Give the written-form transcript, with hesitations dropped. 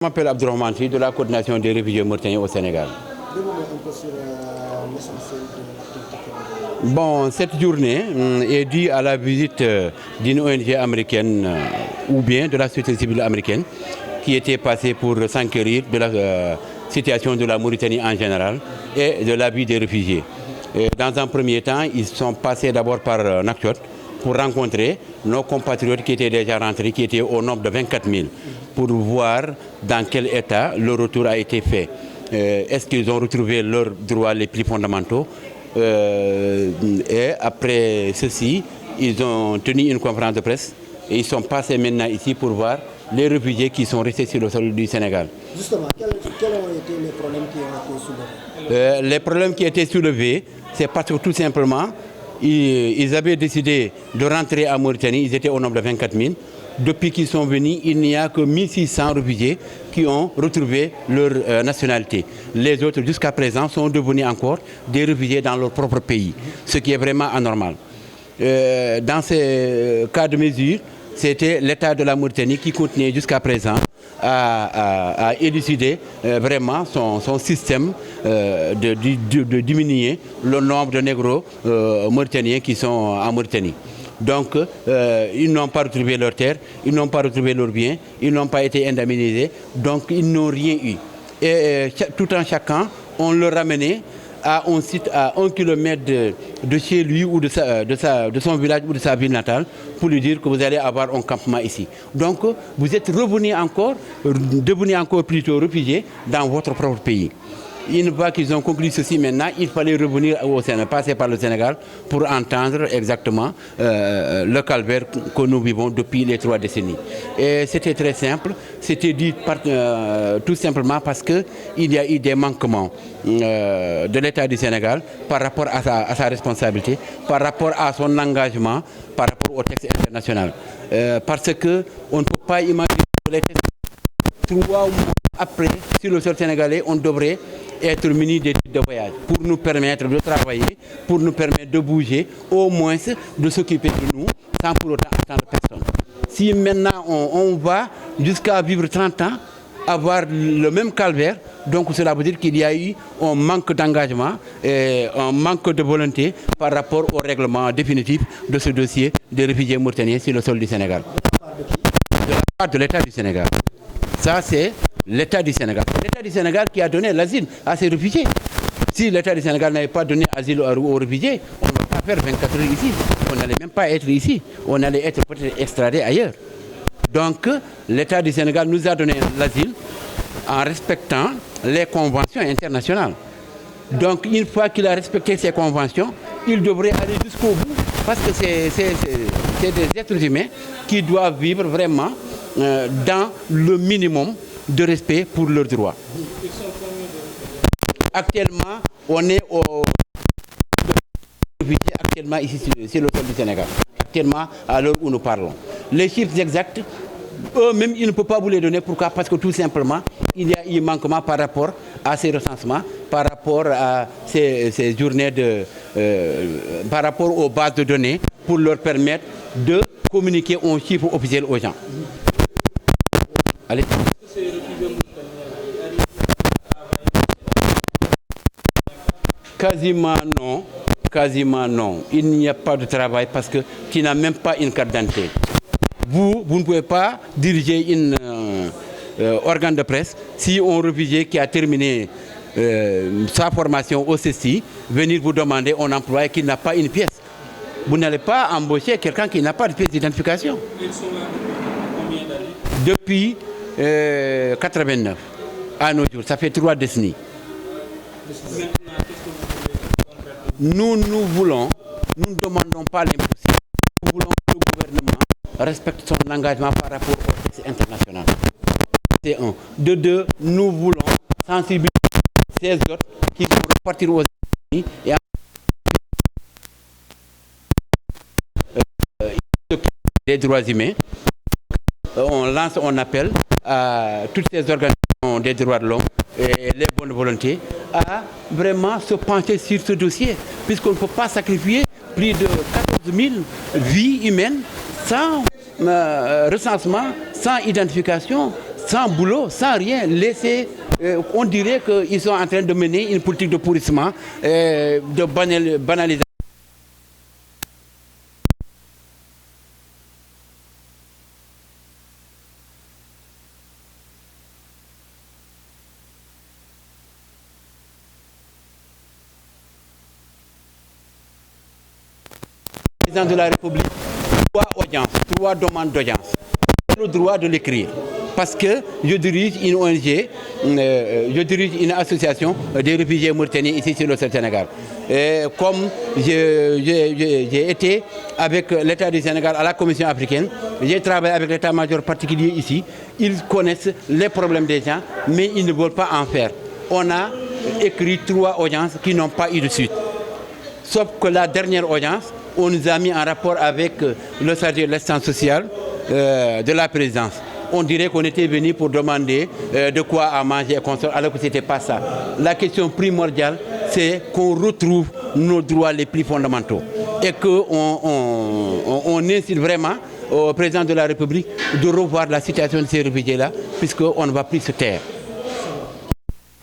Je m'appelle Abdourahmane Sy de la coordination des réfugiés mauritaniens au Sénégal. Bon, cette journée est due à la visite d'une ONG américaine ou bien de la société civile américaine qui était passée pour s'enquérir de la situation de la Mauritanie en général et de la vie des réfugiés. Et dans un premier temps, ils sont passés d'abord par Nouakchott pour rencontrer nos compatriotes qui étaient déjà rentrés, qui étaient au nombre de 24 000, pour voir dans quel état le retour a été fait. Est-ce qu'ils ont retrouvé leurs droits les plus fondamentaux? Et après ceci, ils ont tenu une conférence de presse et ils sont passés maintenant ici pour voir les réfugiés qui sont restés sur le sol du Sénégal. Justement, quels ont été les problèmes qui ont été soulevés? Les problèmes qui ont été soulevés, c'est parce que tout simplement, ils avaient décidé de rentrer en Mauritanie, ils étaient au nombre de 24 000. Depuis qu'ils sont venus, il n'y a que 1600 réfugiés qui ont retrouvé leur nationalité. Les autres, jusqu'à présent, sont devenus encore des réfugiés dans leur propre pays, ce qui est vraiment anormal. Dans ces cas de mesure, c'était l'État de la Mauritanie qui continuait jusqu'à présent à élucider vraiment son système de diminuer le nombre de négros mauritaniens qui sont en Mauritanie. Donc, ils n'ont pas retrouvé leur terre, ils n'ont pas retrouvé leurs biens, ils n'ont pas été indemnisés, donc ils n'ont rien eu. Et tout en chacun, on le ramenait à un site à 1 kilomètre de chez lui ou de son village ou de sa ville natale pour lui dire que vous allez avoir un campement ici. Donc, vous êtes revenus encore, devenus encore plutôt réfugiés dans votre propre pays. Une fois qu'ils ont conclu ceci maintenant, il fallait revenir au Sénégal, passer par le Sénégal pour entendre exactement le calvaire que nous vivons depuis les 3 décennies. Et c'était très simple, c'était dit tout simplement parce qu'il y a eu des manquements de l'État du Sénégal par rapport à sa responsabilité, par rapport à son engagement, par rapport au texte international. Parce qu'on ne peut pas imaginer que les textes 3 mois après, sur le sol sénégalais, on devrait être muni des titres de voyage pour nous permettre de travailler, pour nous permettre de bouger, au moins de s'occuper de nous sans pour autant attendre personne. Si maintenant on va jusqu'à vivre 30 ans, avoir le même calvaire, donc cela veut dire qu'il y a eu un manque d'engagement et un manque de volonté par rapport au règlement définitif de ce dossier des réfugiés mauritaniens sur le sol du Sénégal. De la part de l'État du Sénégal. Ça, c'est l'État du Sénégal. C'est l'État du Sénégal qui a donné l'asile à ces réfugiés. Si l'État du Sénégal n'avait pas donné asile aux réfugiés, on ne va pas faire 24 heures ici. On n'allait même pas être ici. On allait être peut-être extradé ailleurs. Donc, l'État du Sénégal nous a donné l'asile en respectant les conventions internationales. Donc, une fois qu'il a respecté ces conventions, il devrait aller jusqu'au bout. Parce que c'est des êtres humains qui doivent vivre vraiment dans le minimum de respect pour leurs droits. Actuellement, on est actuellement ici sur le sol du Sénégal. Actuellement, à l'heure où nous parlons. Les chiffres exacts, eux-mêmes, ils ne peuvent pas vous les donner. Pourquoi? Parce que tout simplement, il y a eu manquement par rapport à ces recensements, par rapport à ces journées par rapport aux bases de données pour leur permettre de communiquer un chiffre officiel aux gens. Allez. Quasiment non. Quasiment non. Il n'y a pas de travail parce que tu n'as même pas une carte d'identité. Vous ne pouvez pas diriger une organe de presse si un réfugié qui a terminé sa formation au CECI venir vous demander un employé qui n'a pas une pièce. Vous n'allez pas embaucher quelqu'un qui n'a pas de pièce d'identification. Ils sont là combien d'années? Depuis 89 à nos jours, ça fait 3 décennies. Nous ne demandons pas l'impossible. Nous voulons que le gouvernement respecte son engagement par rapport au texte international. C'est un. De deux, nous voulons sensibiliser ces autres qui vont repartir aux États-Unis et des droits humains. On lance un appel à toutes ces organisations des droits de l'homme et les bonnes volontés à vraiment se pencher sur ce dossier, puisqu'on ne peut pas sacrifier plus de 14 000 vies humaines sans recensement, sans identification, sans boulot, sans rien, on dirait qu'ils sont en train de mener une politique de pourrissement, de banalisation. Le président de la République, 3 demandes d'audience. Le droit de l'écrire. Parce que je dirige une ONG, je dirige une association des réfugiés mauritaniens ici sur le Sénégal. Et comme j'ai été avec l'État du Sénégal à la Commission africaine, j'ai travaillé avec l'état-major particulier ici, ils connaissent les problèmes des gens, mais ils ne veulent pas en faire. On a écrit 3 audiences qui n'ont pas eu de suite. Sauf que la dernière audience, on nous a mis en rapport avec le chargé de l'assistance sociale de la présidence. On dirait qu'on était venu pour demander de quoi à manger et consommer, alors que ce n'était pas ça. La question primordiale, c'est qu'on retrouve nos droits les plus fondamentaux et qu'on incite vraiment au président de la République de revoir la situation de ces réfugiés-là, puisqu'on ne va plus se taire.